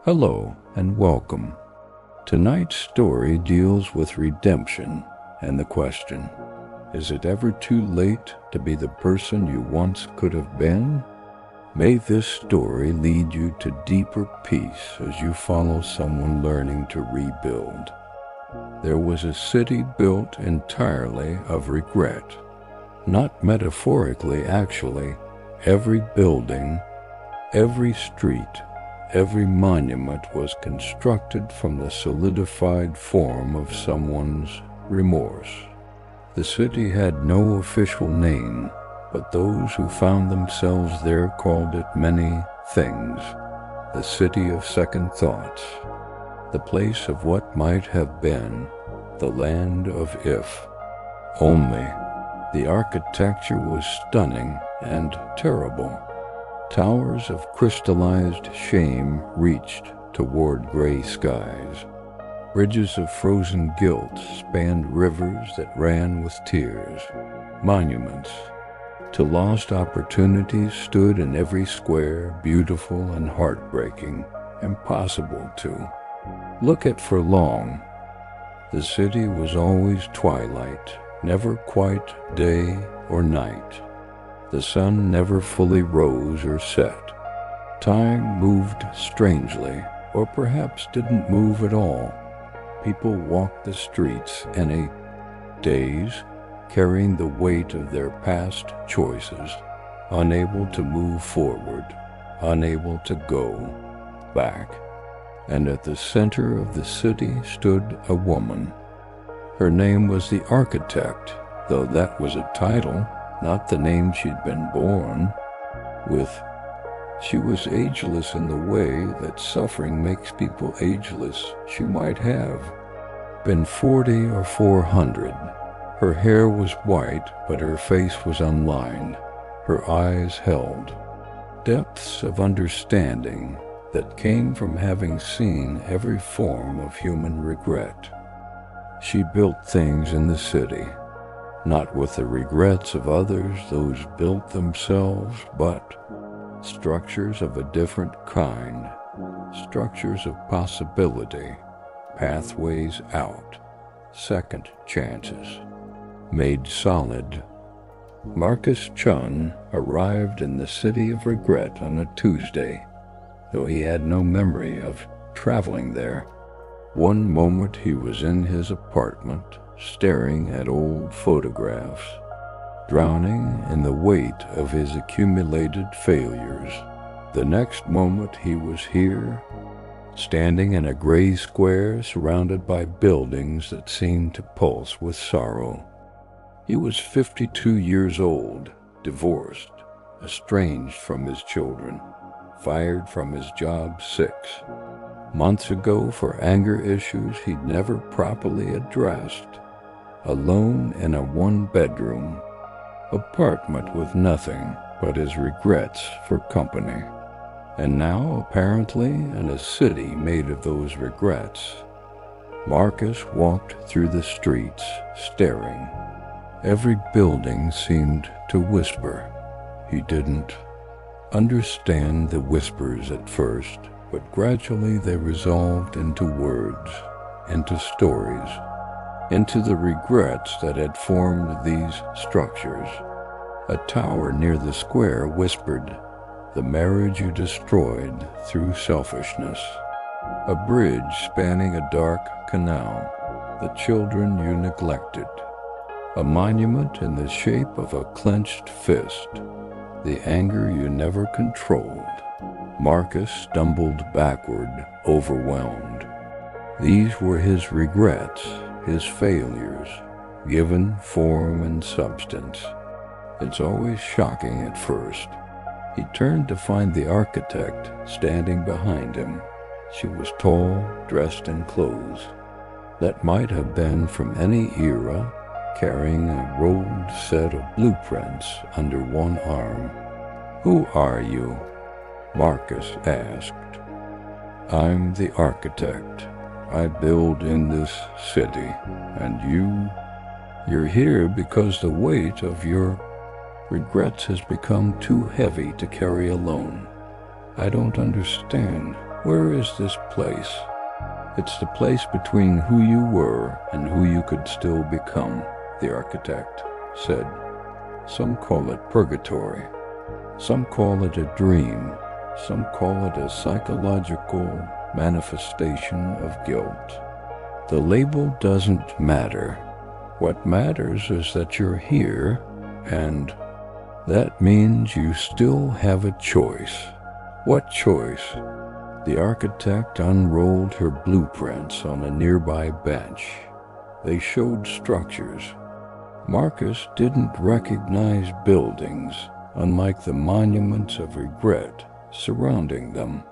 Hello and welcome. Tonight's story deals with redemption and the question, is it ever too late to be the person you once could have been? May this story lead you to deeper peace as you follow someone learning to rebuild. There was a city built entirely of regret. Not metaphorically, actually. Every building, every street, every monument was constructed from the solidified form of someone's remorse. The city had no official name, but those who found themselves there called it many things. The city of second thoughts, the place of what might have been, the land of if. Only, the architecture was stunning and terrible. Towers of crystallized shame reached toward gray skies. Bridges of frozen guilt spanned rivers that ran with tears. Monuments to lost opportunities stood in every square, beautiful and heartbreaking, impossible to look at for long. The city was always twilight, never quite day or night. The sun never fully rose or set. Time moved strangely, or perhaps didn't move at all. People walked the streets in a daze, carrying the weight of their past choices, unable to move forward, unable to go back. And at the center of the city stood a woman. Her name was the Architect, though that was a title, not the name she'd been born with. She was ageless in the way that suffering makes people ageless. She might have been 40 or 400. Her hair was white, but her face was unlined. Her eyes held depths of understanding that came from having seen every form of human regret. She built things in the city, not with the regrets of others, those built themselves, but structures of a different kind, structures of possibility, pathways out, second chances, made solid. Marcus Chun arrived in the city of regret on a Tuesday, though he had no memory of traveling there. One moment he was in his apartment, staring at old photographs, drowning in the weight of his accumulated failures. The next moment he was here, standing in a gray square surrounded by buildings that seemed to pulse with sorrow. He was 52 years old, divorced, estranged from his children, fired from his job 6 months ago for anger issues he'd never properly addressed. Alone in a one-bedroom apartment with nothing but his regrets for company. And now, apparently, in a city made of those regrets, Marcus walked through the streets, staring. Every building seemed to whisper. He didn't understand the whispers at first, but gradually they resolved into words, into stories, into the regrets that had formed these structures. A tower near the square whispered, "The marriage you destroyed through selfishness." A bridge spanning a dark canal, "The children you neglected." A monument in the shape of a clenched fist, "The anger you never controlled." Marcus stumbled backward, overwhelmed. These were his regrets, his failures, given form and substance. It's always shocking at first. He turned to find the Architect standing behind him. She was tall, dressed in clothes that might have been from any era, carrying a rolled set of blueprints under one arm. "Who are you?" Marcus asked. "I'm the Architect. I build in this city, and you're here because the weight of your regrets has become too heavy to carry alone. I don't understand. Where is this place? It's the place between who you were and who you could still become, the architect said. Some call it purgatory. Some call it a dream. Some call it a psychological manifestation of guilt. The label doesn't matter. What matters is that you're here, and that means you still have a choice. What choice? The architect unrolled her blueprints on a nearby bench. They showed structures. Marcus didn't recognize buildings, unlike the monuments of regret surrounding them.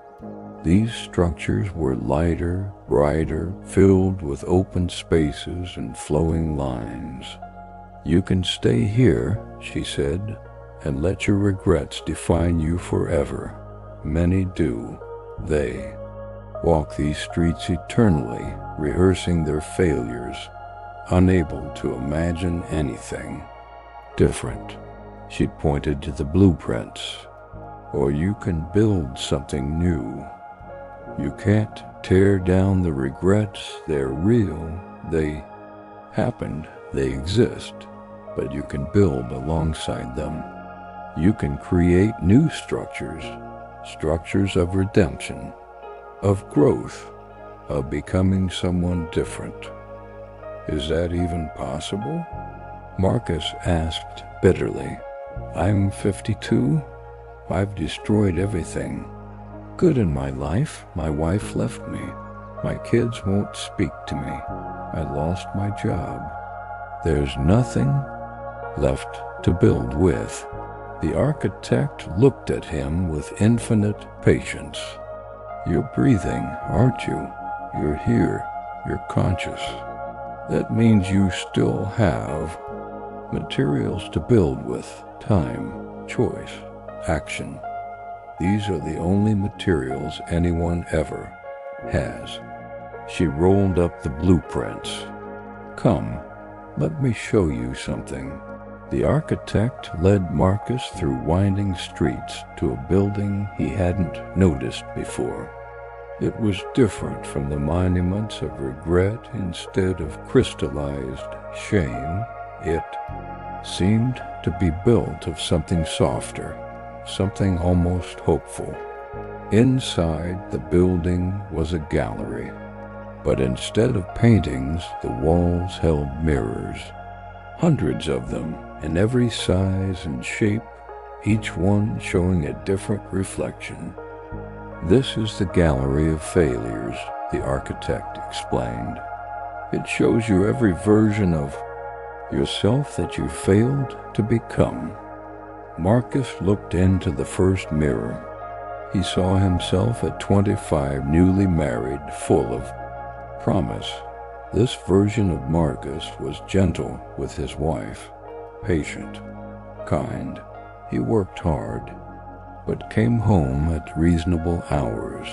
These structures were lighter, brighter, filled with open spaces and flowing lines. You can stay here, she said, and let your regrets define you forever. Many do. They walk these streets eternally, rehearsing their failures, unable to imagine anything different. She pointed to the blueprints. Or you can build something new. You can't tear down the regrets. They're real. They happened. They exist. But you can build alongside them. You can create new structures. Structures of redemption, of growth, of becoming someone different. Is that even possible? Marcus asked bitterly. I'm 52. I've destroyed everything. Good in my life. My wife left me. My kids won't speak to me. I lost my job. There's nothing left to build with. The architect looked at him with infinite patience. You're breathing, aren't you? You're here. You're conscious. That means you still have materials to build with: time, choice, action. These are the only materials anyone ever has. She rolled up the blueprints. Come, let me show you something. The architect led Marcus through winding streets to a building he hadn't noticed before. It was different from the monuments of regret. Instead of crystallized shame, it seemed to be built of something softer, something almost hopeful. Inside the building was a gallery, but instead of paintings, the walls held mirrors. Hundreds of them, in every size and shape, each one showing a different reflection. This is the gallery of failures, the architect explained. It shows you every version of yourself that you failed to become. Marcus looked into the first mirror. He saw himself at 25, newly married, full of promise. This version of Marcus was gentle with his wife, patient, kind. He worked hard, but came home at reasonable hours.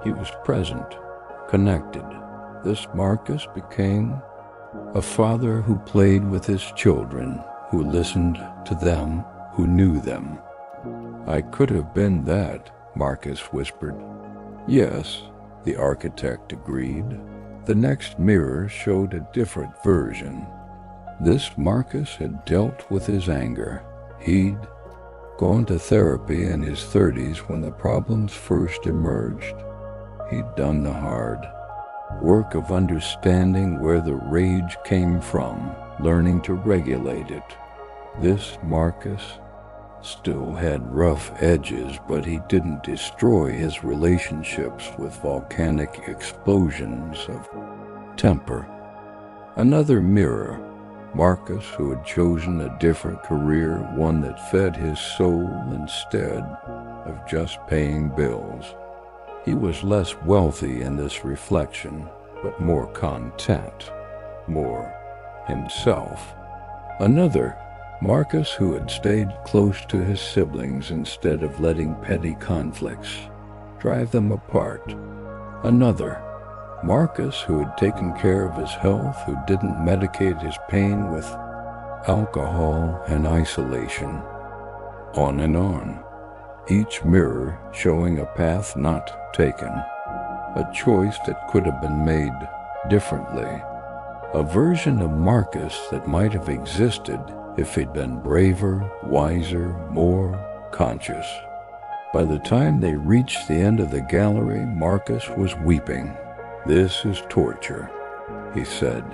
He was present, connected. This Marcus became a father who played with his children, who listened to them, who knew them. I could have been that, Marcus whispered. Yes, the architect agreed. The next mirror showed a different version. This Marcus had dealt with his anger. He'd gone to therapy in his 30s when the problems first emerged. He'd done the hard work of understanding where the rage came from, learning to regulate it. This Marcus still had rough edges, but he didn't destroy his relationships with volcanic explosions of temper. Another mirror, Marcus, who had chosen a different career, one that fed his soul instead of just paying bills. He was less wealthy in this reflection, but more content, more himself. Another, Marcus, who had stayed close to his siblings instead of letting petty conflicts drive them apart. Another, Marcus, who had taken care of his health, who didn't medicate his pain with alcohol and isolation. On and on. each mirror showing a path not taken, a choice that could have been made differently, a version of Marcus that might have existed if he'd been braver, wiser, more conscious. By the time they reached the end of the gallery, Marcus was weeping. "This is torture," he said,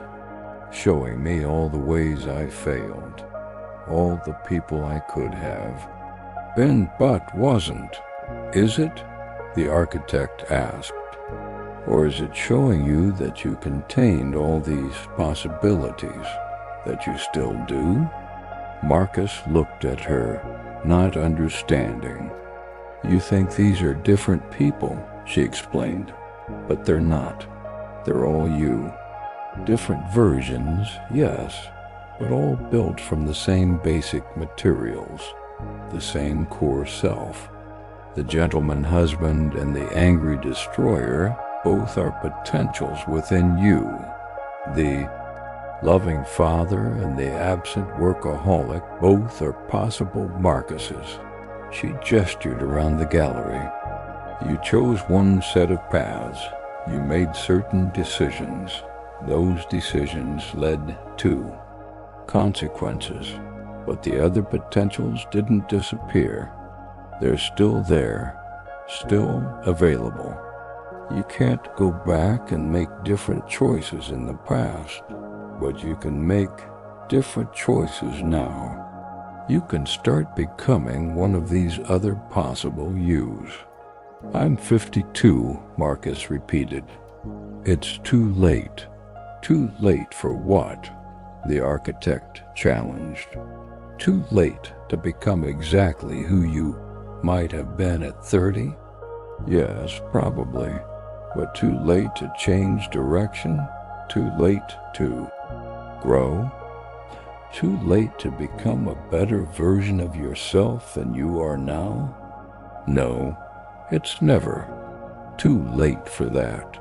"showing me all the ways I failed, all the people I could have been but wasn't. Is it?" the architect asked. "Or is it showing you that you contained all these possibilities, that you still do?" Marcus looked at her, not understanding. "You think these are different people," she explained, "but they're not. They're all you. Different versions, yes, but all built from the same basic materials, the same core self. The gentleman husband and the angry destroyer both are potentials within you. The loving father and the absent workaholic both are possible Marcuses." She gestured around the gallery. "You chose one set of paths. You made certain decisions. Those decisions led to consequences, but the other potentials didn't disappear. They're still there, still available. You can't go back and make different choices in the past, but you can make different choices now. You can start becoming one of these other possible yous." "I'm 52, Marcus repeated. "It's too late." "Too late for what?" the architect challenged. "Too late to become exactly who you might have been at 30? Yes, probably. But too late to change direction? Too late to grow? Too late to become a better version of yourself than you are now? No, it's never too late for that."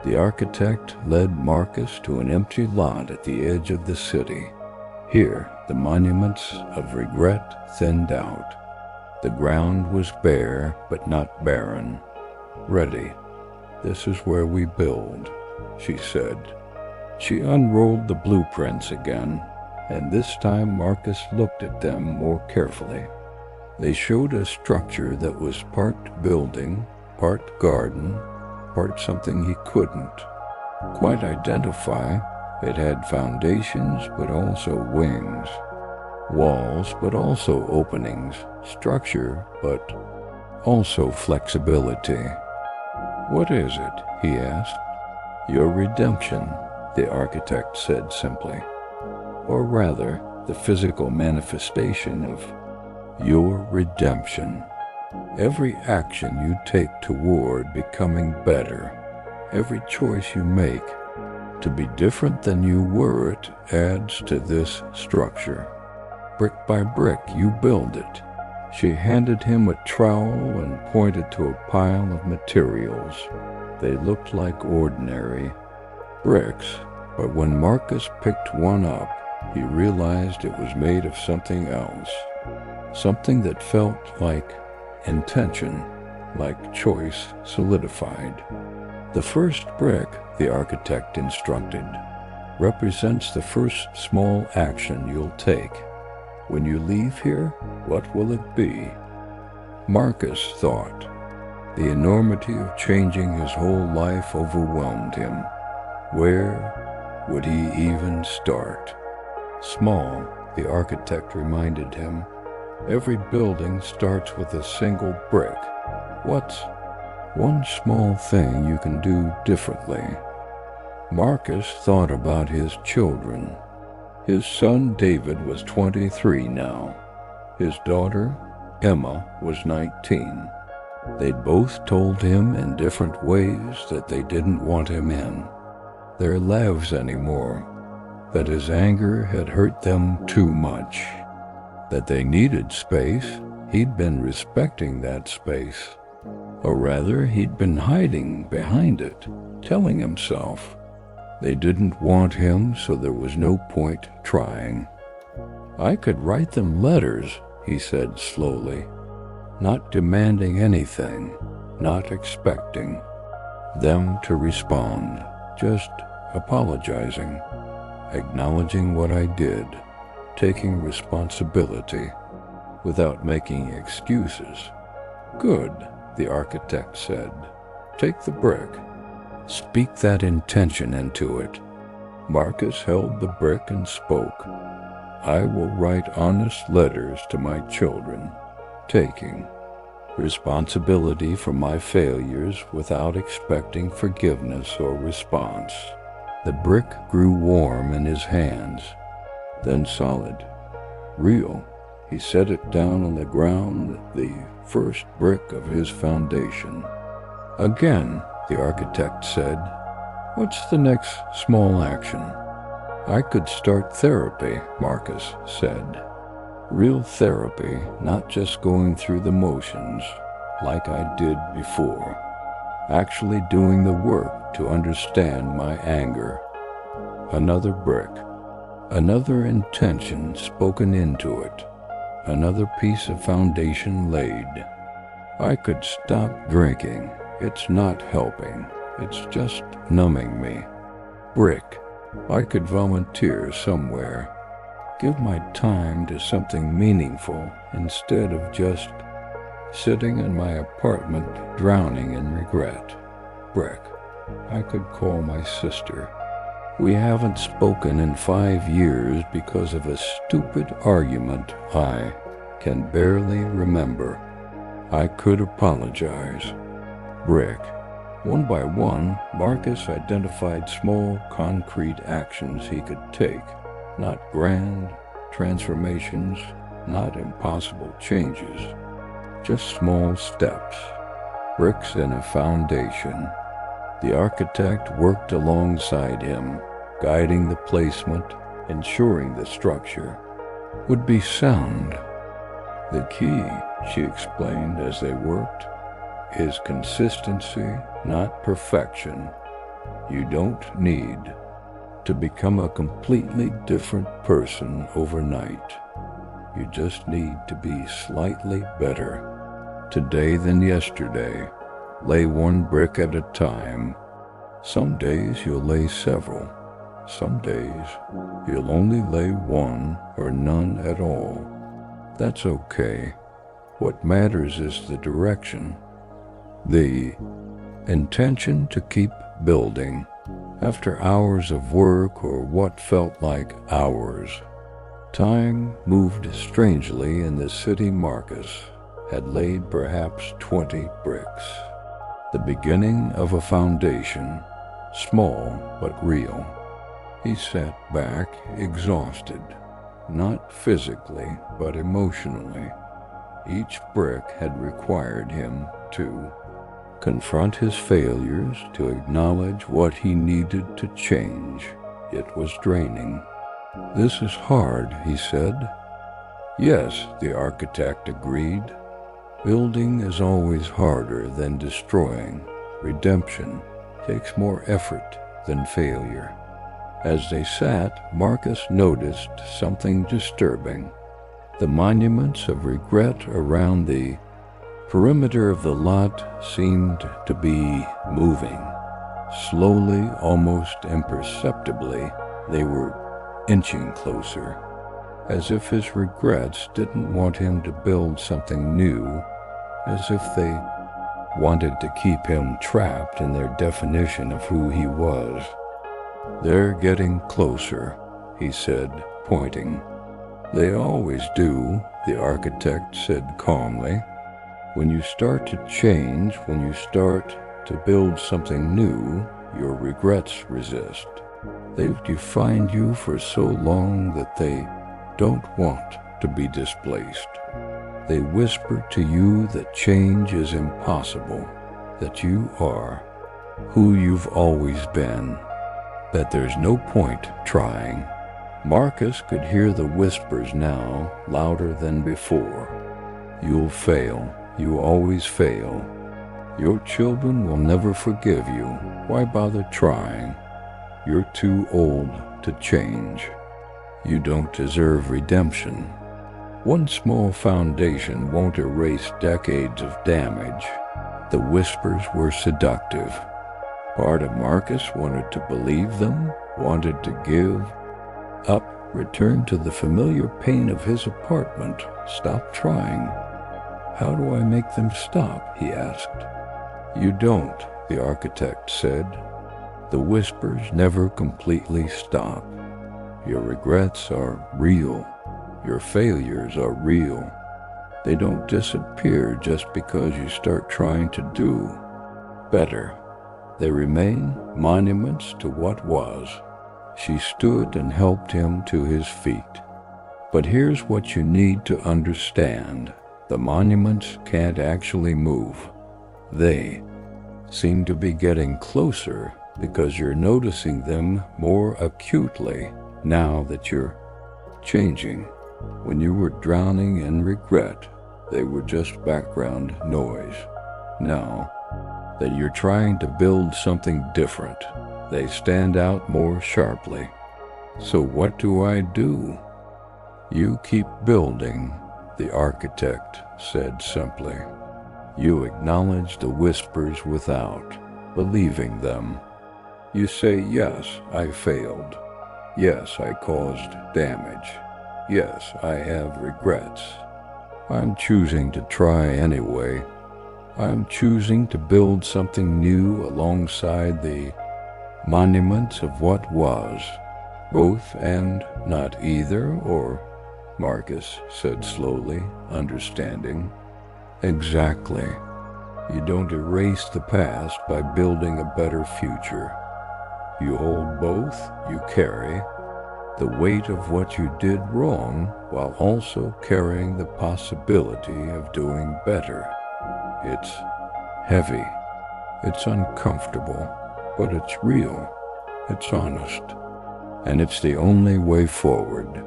The architect led Marcus to an empty lot at the edge of the city. Here, the monuments of regret thinned out. The ground was bare, but not barren. "Ready. This is where we build," she said. She unrolled the blueprints again, and this time Marcus looked at them more carefully. They showed a structure that was part building, part garden, part something he couldn't quite identify. It had foundations, but also wings, walls, but also openings, structure, but also flexibility. "What is it?" he asked. "Your redemption," the architect said simply. "Or rather, the physical manifestation of your redemption. Every action you take toward becoming better, every choice you make to be different than you were, it adds to this structure. Brick by brick, you build it." She handed him a trowel and pointed to a pile of materials. They looked like ordinary bricks, but when Marcus picked one up, he realized it was made of something else, something that felt like intention, like choice solidified. "The first brick," the architect instructed, "represents the first small action you'll take. When you leave here, what will it be?" Marcus thought. The enormity of changing his whole life overwhelmed him. Where would he even start? Small, the architect reminded him. Every building starts with a single brick. What's one small thing you can do differently? Marcus thought about his children. His son David was 23 now. His daughter, Emma, was 19. They'd both told him in different ways that they didn't want him in their lives anymore, that his anger had hurt them too much, that they needed space. He'd been respecting that space, or rather, he'd been hiding behind it, telling himself they didn't want him, so there was no point trying. "I could write them letters," he said slowly. not demanding anything, not expecting them to respond, just apologizing, acknowledging what I did, taking responsibility without making excuses. Good, the architect said. Take the brick. Speak that intention into it. Marcus held the brick and spoke. I will write honest letters to my children, taking responsibility for my failures without expecting forgiveness or response. The brick grew warm in his hands, then solid, real. He set it down on the ground, the first brick of his foundation. Again, the architect said, what's the next small action? I could start therapy, Marcus said. Real therapy, not just going through the motions like I did before. Actually doing the work to understand my anger. Another brick. Another intention spoken into it. Another piece of foundation laid. I could stop drinking. It's not helping. It's just numbing me. Brick. I could volunteer somewhere. Give my time to something meaningful instead of just sitting in my apartment drowning in regret. Brick. I could call my sister. We haven't spoken in 5 years because of a stupid argument I can barely remember. I could apologize. Brick. One by one, Marcus identified small, concrete actions he could take. Not grand transformations, not impossible changes. Just small steps. Bricks in a foundation. The architect worked alongside him, guiding the placement, ensuring the structure would be sound. The key, she explained as they worked, is consistency, not perfection. You don't need to become a completely different person overnight. You just need to be slightly better today than yesterday. Lay one brick at a time. Some days you'll lay several. Some days you'll only lay one or none at all. That's okay. What matters is the direction, the intention to keep building after hours of work or what felt like hours. Time moved strangely in the city. Marcus had laid perhaps 20 bricks. The beginning of a foundation, small but real. He sat back, exhausted, not physically but emotionally. Each brick had required him to confront his failures, to acknowledge what he needed to change. It was draining. This is hard, he said. Yes, the architect agreed. Building is always harder than destroying. Redemption takes more effort than failure. As they sat, Marcus noticed something disturbing. The monuments of regret around the perimeter of the lot seemed to be moving. Slowly, almost imperceptibly, they were inching closer, as if his regrets didn't want him to build something new, as if they wanted to keep him trapped in their definition of who he was. They're getting closer, he said, pointing. They always do, the architect said calmly. When you start to change, when you start to build something new, your regrets resist. They've defined you for so long that they don't want to be displaced. They whisper to you that change is impossible, that you are who you've always been, that there's no point trying. Marcus could hear the whispers now, louder than before. You'll fail. You always fail. Your children will never forgive you. Why bother trying? You're too old to change. You don't deserve redemption. One small foundation won't erase decades of damage. The whispers were seductive. Part of Marcus wanted to believe them, wanted to give up, return to the familiar pain of his apartment, stop trying. How do I make them stop? He asked. You don't, the architect said. The whispers never completely stop. Your regrets are real. Your failures are real. They don't disappear just because you start trying to do better. They remain monuments to what was. She stood and helped him to his feet. But here's what you need to understand. The monuments can't actually move. They seem to be getting closer because you're noticing them more acutely now that you're changing. When you were drowning in regret, they were just background noise. Now that you're trying to build something different, they stand out more sharply. So what do I do? You keep building, the architect said simply. You acknowledge the whispers without believing them. You say, yes, I failed. Yes, I caused damage. Yes, I have regrets. I'm choosing to try anyway. I'm choosing to build something new alongside the monuments of what was. Both and not either, or, Marcus said slowly, understanding. Exactly. You don't erase the past by building a better future. You hold both, you carry the weight of what you did wrong while also carrying the possibility of doing better. It's heavy, it's uncomfortable, but it's real, it's honest, and it's the only way forward.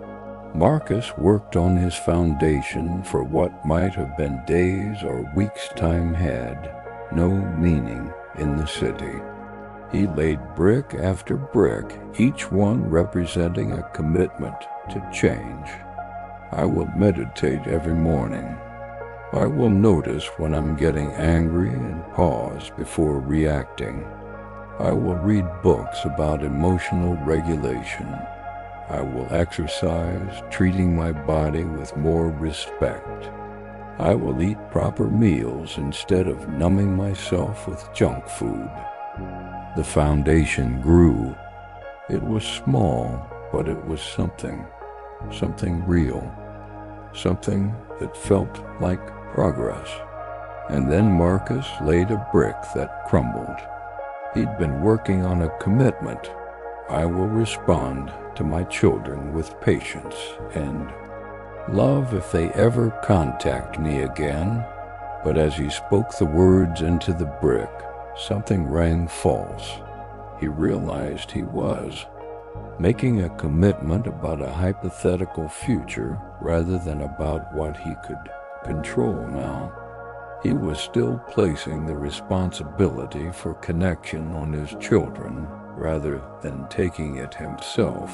Marcus worked on his foundation for what might have been days or weeks' time had no meaning in the city. He laid brick after brick, each one representing a commitment to change. I will meditate every morning. I will notice when I'm getting angry and pause before reacting. I will read books about emotional regulation. I will exercise, treating my body with more respect. I will eat proper meals instead of numbing myself with junk food. The foundation grew. It was small, but it was something real, something that felt like progress. And then Marcus laid a brick that crumbled. He'd been working on a commitment. I will respond to my children with patience and love if they ever contact me again. But as he spoke the words into the brick, something rang false. He realized he was making a commitment about a hypothetical future rather than about what he could control now. He was still placing the responsibility for connection on his children rather than taking it himself.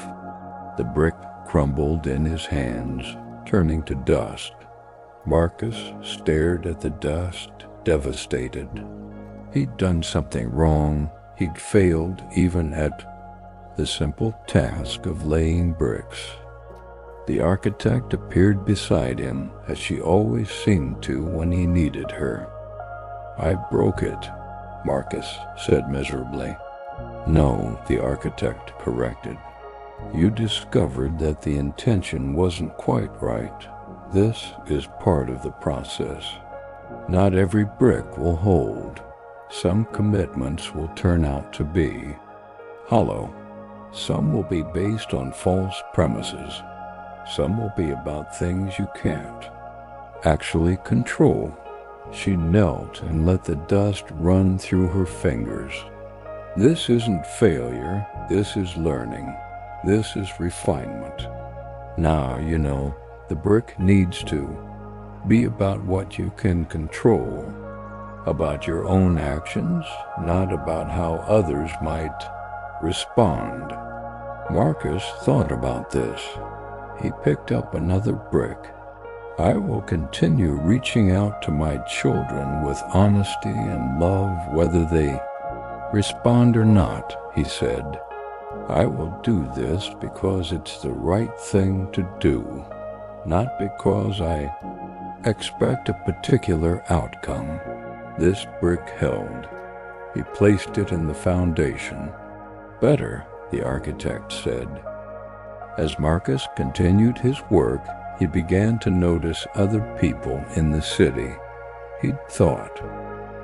The brick crumbled in his hands, turning to dust. Marcus stared at the dust, devastated. He'd done something wrong. He'd failed even at the simple task of laying bricks. The architect appeared beside him, as she always seemed to when he needed her. I broke it, Marcus said miserably. No, the architect corrected. You discovered that the intention wasn't quite right. This is part of the process. Not every brick will hold. Some commitments will turn out to be hollow. Some will be based on false premises. Some will be about things you can't actually control. She knelt and let the dust run through her fingers. This isn't failure. This is learning. This is refinement. Now, the brick needs to be about what you can control. About your own actions, not about how others might respond. Marcus thought about this. He picked up another brick. I will continue reaching out to my children with honesty and love whether they respond or not, he said. I will do this because it's the right thing to do, not because I expect a particular outcome. This brick held. He placed it in the foundation. Better, the architect said. As Marcus continued his work, he began to notice other people in the city. He'd thought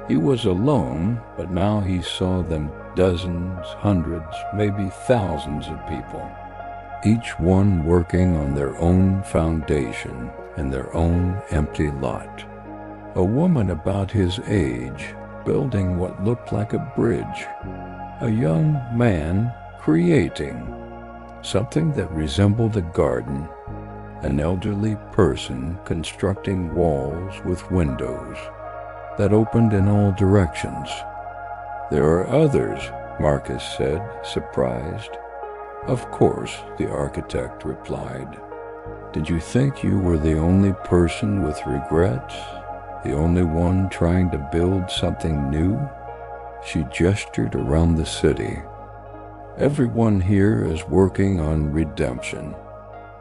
he was alone, but now he saw them dozens, hundreds, maybe thousands of people, each one working on their own foundation and their own empty lot. A woman about his age building what looked like a bridge. A young man creating something that resembled a garden. An elderly person constructing walls with windows that opened in all directions. There are others, Marcus said, surprised. Of course, the architect replied. Did you think you were the only person with regrets? The only one trying to build something new? She gestured around the city. Everyone here is working on redemption.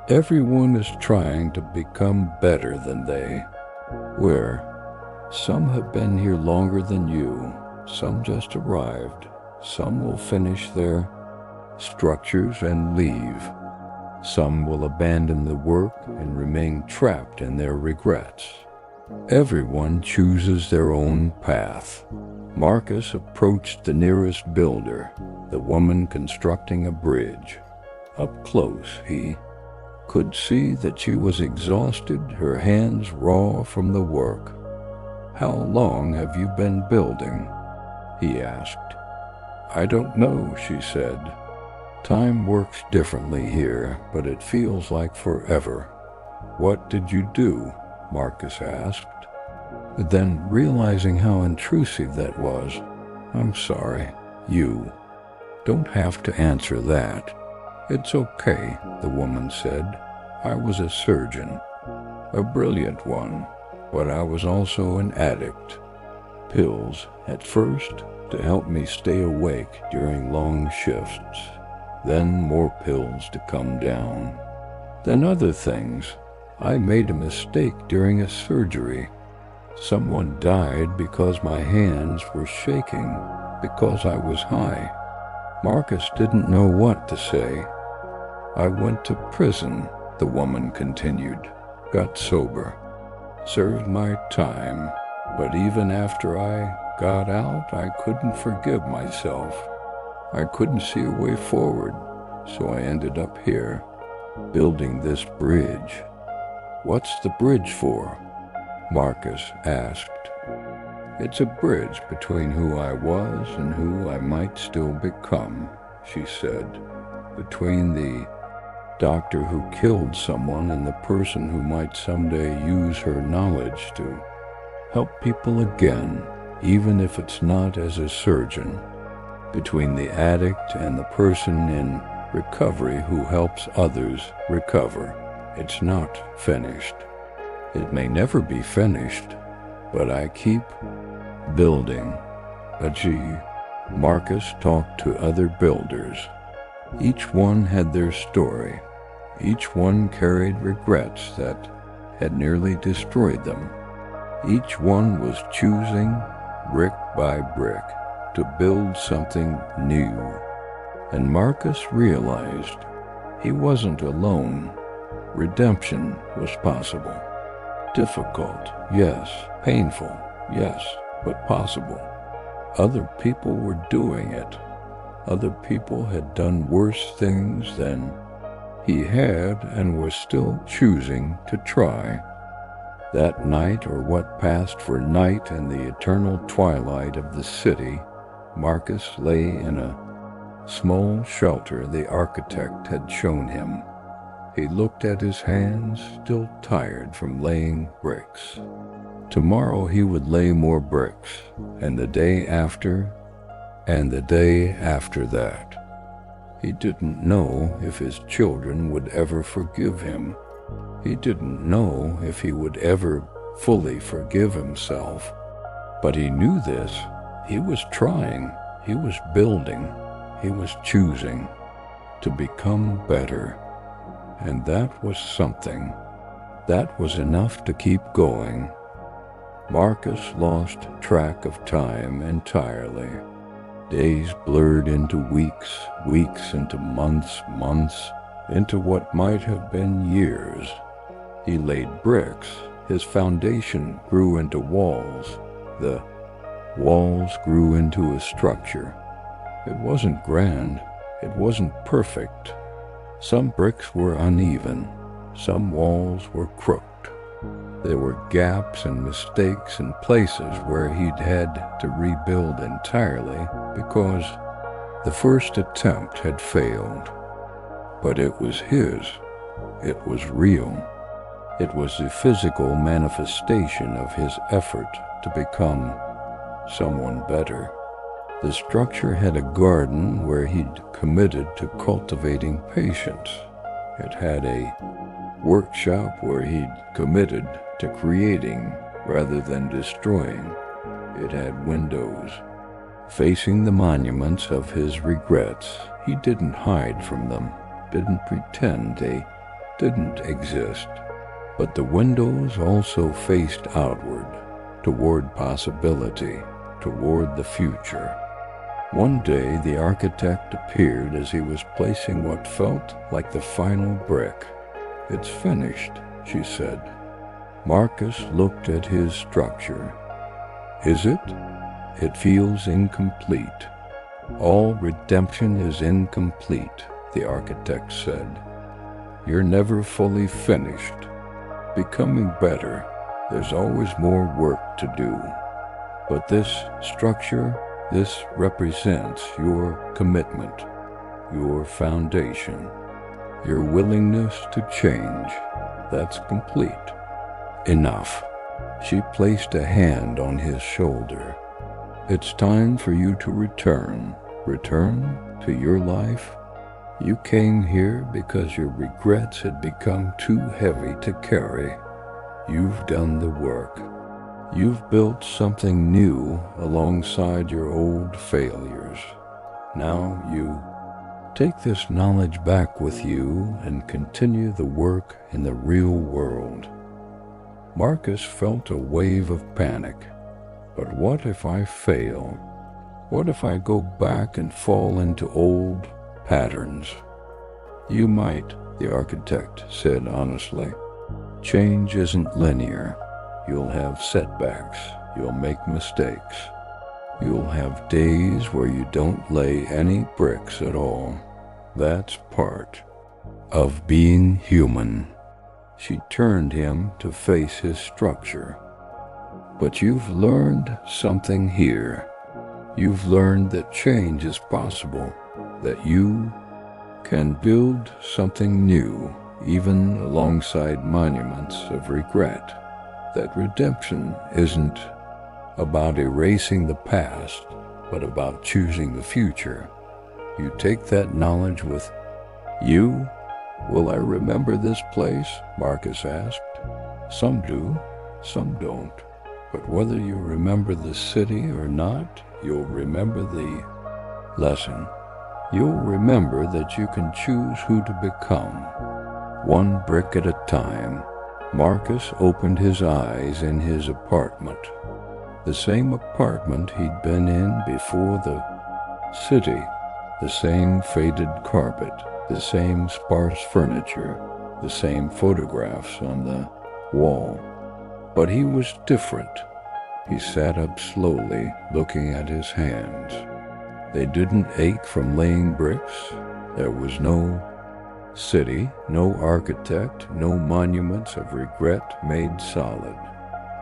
Everyone is trying to become better than they were. Some have been here longer than you. Some just arrived. Some will finish their structures and leave. Some will abandon the work and remain trapped in their regrets. Everyone chooses their own path. Marcus approached the nearest builder, the woman constructing a bridge. Up close, he could see that she was exhausted, her hands raw from the work. How long have you been building? He asked. I don't know, she said. Time works differently here, but it feels like forever. What did you do? Marcus asked. Then, realizing how intrusive that was, I'm sorry, you don't have to answer that. It's okay, the woman said. I was a surgeon, a brilliant one, but I was also an addict. Pills, at first, to help me stay awake during long shifts. Then more pills to come down. Then other things. I made a mistake during a surgery. Someone died because my hands were shaking, because I was high. Marcus didn't know what to say. I went to prison, the woman continued, got sober, served my time, but even after I got out, I couldn't forgive myself. I couldn't see a way forward, so I ended up here, building this bridge. What's the bridge for? Marcus asked. It's a bridge between who I was and who I might still become, she said, between the doctor who killed someone and the person who might someday use her knowledge to help people again, even if it's not as a surgeon, between the addict and the person in recovery who helps others recover. It's not finished. It may never be finished, but I keep building. Marcus talked to other builders. Each one had their story. Each one carried regrets that had nearly destroyed them. Each one was choosing, brick by brick, to build something new. And Marcus realized he wasn't alone. Redemption was possible. Difficult, yes. Painful, yes, but possible. Other people were doing it. Other people had done worse things than he had and were still choosing to try. That night, or what passed for night in the eternal twilight of the city, Marcus lay in a small shelter the architect had shown him. He looked at his hands, still tired from laying bricks. Tomorrow he would lay more bricks, and the day after, and the day after that. He didn't know if his children would ever forgive him. He didn't know if he would ever fully forgive himself, but he knew this. He was trying, he was building, he was choosing to become better. And that was something. That was enough to keep going. Marcus lost track of time entirely. Days blurred into weeks, weeks into months, months into what might have been years. He laid bricks. His foundation grew into walls. The walls grew into a structure. It wasn't grand. It wasn't perfect. Some bricks were uneven. Some walls were crooked. There were gaps and mistakes and places where he'd had to rebuild entirely because the first attempt had failed. But it was his. It was real. It was the physical manifestation of his effort to become someone better. The structure had a garden where he'd committed to cultivating patience. It had a workshop where he'd committed to creating rather than destroying. It had windows facing the monuments of his regrets. He didn't hide from them, didn't pretend they didn't exist. But the windows also faced outward, toward possibility, toward the future. One day the architect appeared as he was placing what felt like the final brick. "It's finished," she said. Marcus looked at his structure. "Is it? It feels incomplete." "All redemption is incomplete," the architect said. "You're never fully finished. Becoming better, there's always more work to do. But this structure, this represents your commitment, your foundation, your willingness to change. That's complete." "Enough." She placed a hand on his shoulder. "It's time for you to return to your life. You came here because your regrets had become too heavy to carry. You've done the work. You've built something new alongside your old failures. Now you take this knowledge back with you and continue the work in the real world." Marcus felt a wave of panic. But what if I fail? What if I go back and fall into old patterns? "You might," the architect said honestly. "Change isn't linear. You'll have setbacks. You'll make mistakes. You'll have days where you don't lay any bricks at all. That's part of being human." She turned him to face his structure. "But you've learned something here. You've learned that change is possible, that you can build something new, even alongside monuments of regret, that redemption isn't about erasing the past, but about choosing the future. You take that knowledge with you." "Will I remember this place?" Marcus asked. "Some do, some don't. But whether you remember the city or not, you'll remember the lesson. You'll remember that you can choose who to become, one brick at a time." Marcus opened his eyes in his apartment. The same apartment he'd been in before the city. The same faded carpet, the same sparse furniture, the same photographs on the wall. But he was different. He sat up slowly, looking at his hands. They didn't ache from laying bricks. There was no city, no architect, no monuments of regret made solid.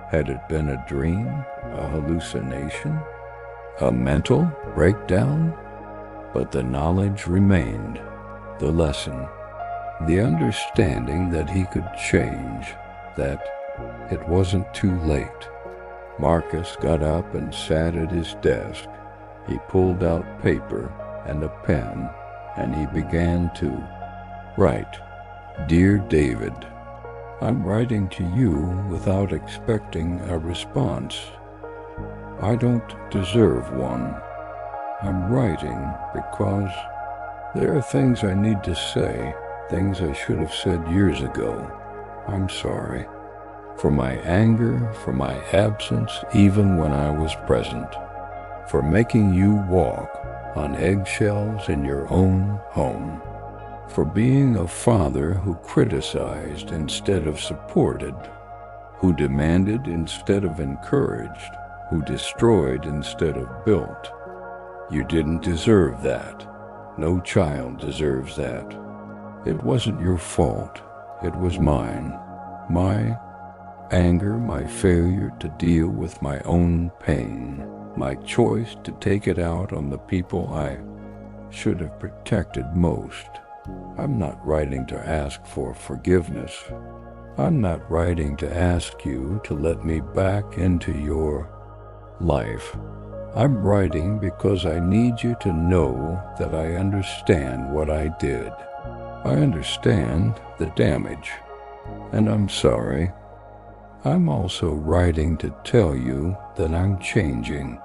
Had it been a dream, a hallucination, a mental breakdown? But the knowledge remained, the lesson, the understanding that he could change, that it wasn't too late. Marcus got up and sat at his desk. He pulled out paper and a pen, and he began to write. "Dear David, I'm writing to you without expecting a response. I don't deserve one. I'm writing because there are things I need to say, things I should have said years ago. I'm sorry. For my anger, for my absence, even when I was present. For making you walk on eggshells in your own home. For being a father who criticized instead of supported, who demanded instead of encouraged, who destroyed instead of built. You didn't deserve that. No child deserves that. It wasn't your fault. It was mine. My anger, my failure to deal with my own pain, my choice to take it out on the people I should have protected most. I'm not writing to ask for forgiveness. I'm not writing to ask you to let me back into your life. I'm writing because I need you to know that I understand what I did. I understand the damage, and I'm sorry. I'm also writing to tell you that I'm changing.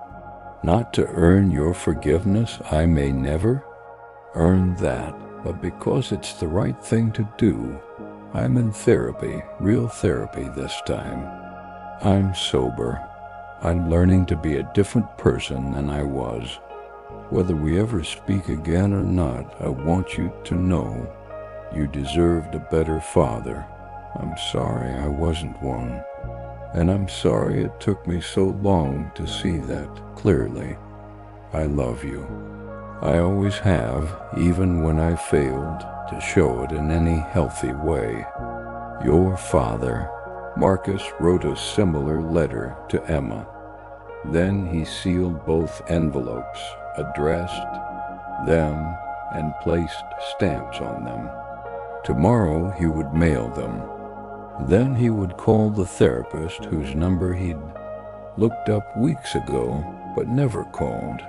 Not to earn your forgiveness, I may never earn that, but because it's the right thing to do. I'm in therapy, real therapy this time. I'm sober. I'm learning to be a different person than I was. Whether we ever speak again or not, I want you to know you deserved a better father. I'm sorry I wasn't one. And I'm sorry it took me so long to see that clearly. I love you. I always have, even when I failed to show it in any healthy way. Your father. Marcus wrote a similar letter to Emma. Then he sealed both envelopes, addressed them, and placed stamps on them. Tomorrow he would mail them. Then he would call the therapist whose number he'd looked up weeks ago but never called.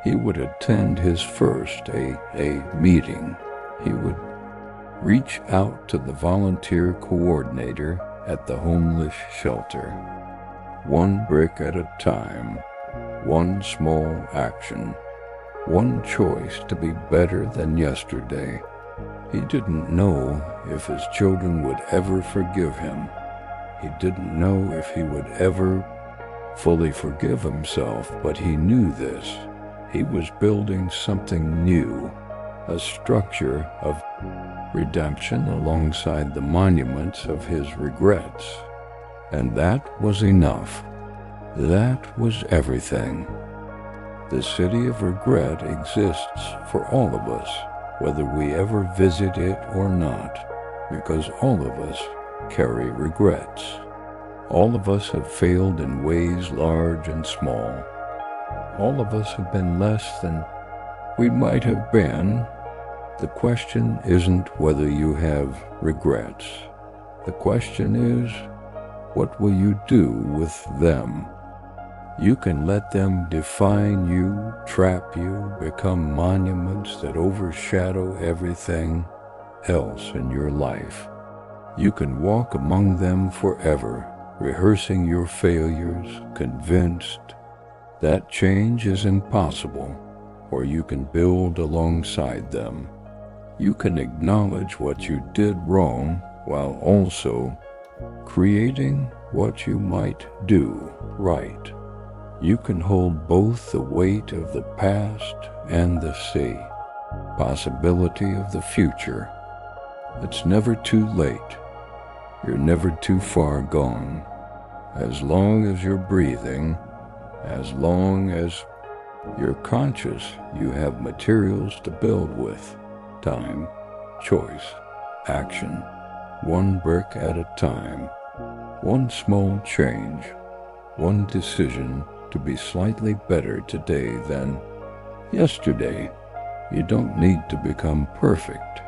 He would attend his first AA meeting. He would reach out to the volunteer coordinator at the homeless shelter. One brick at a time, one small action, one choice to be better than yesterday. He didn't know if his children would ever forgive him. He didn't know if he would ever fully forgive himself, but he knew this. He was building something new, a structure of redemption alongside the monuments of his regrets. And that was enough. That was everything. The city of regret exists for all of us, whether we ever visit it or not, because all of us carry regrets. All of us have failed in ways large and small. All of us have been less than we might have been. The question isn't whether you have regrets. The question is, what will you do with them? You can let them define you, trap you, become monuments that overshadow everything else in your life. You can walk among them forever, rehearsing your failures, convinced that change is impossible, or you can build alongside them. You can acknowledge what you did wrong while also creating what you might do right. You can hold both the weight of the past and the sea, possibility of the future. It's never too late. You're never too far gone. As long as you're breathing, as long as you're conscious, you have materials to build with. Time, choice, action, one brick at a time, one small change, one decision to be slightly better today than yesterday. You don't need to become perfect.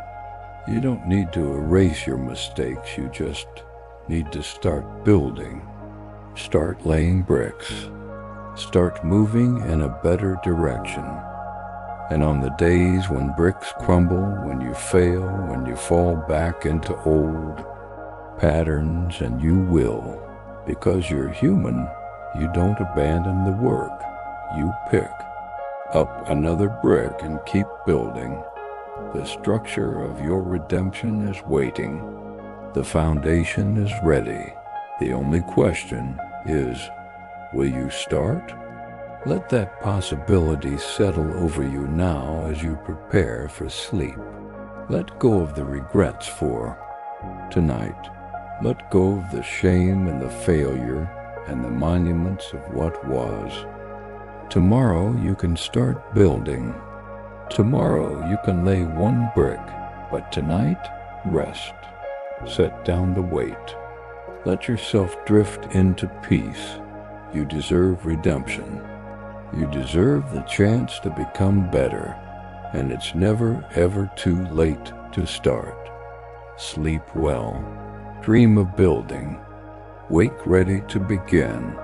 You don't need to erase your mistakes. You just need to start building. Start laying bricks. Start moving in a better direction. And on the days when bricks crumble, when you fail, when you fall back into old patterns, and you will. Because you're human, you don't abandon the work. You pick up another brick and keep building. The structure of your redemption is waiting. The foundation is ready. The only question is, will you start? Let that possibility settle over you now as you prepare for sleep. Let go of the regrets for tonight. Let go of the shame and the failure and the monuments of what was. Tomorrow you can start building. Tomorrow you can lay one brick, but tonight, rest. Set down the weight. Let yourself drift into peace. You deserve redemption. You deserve the chance to become better, and it's never ever too late to start. Sleep well. Dream of building. Wake ready to begin.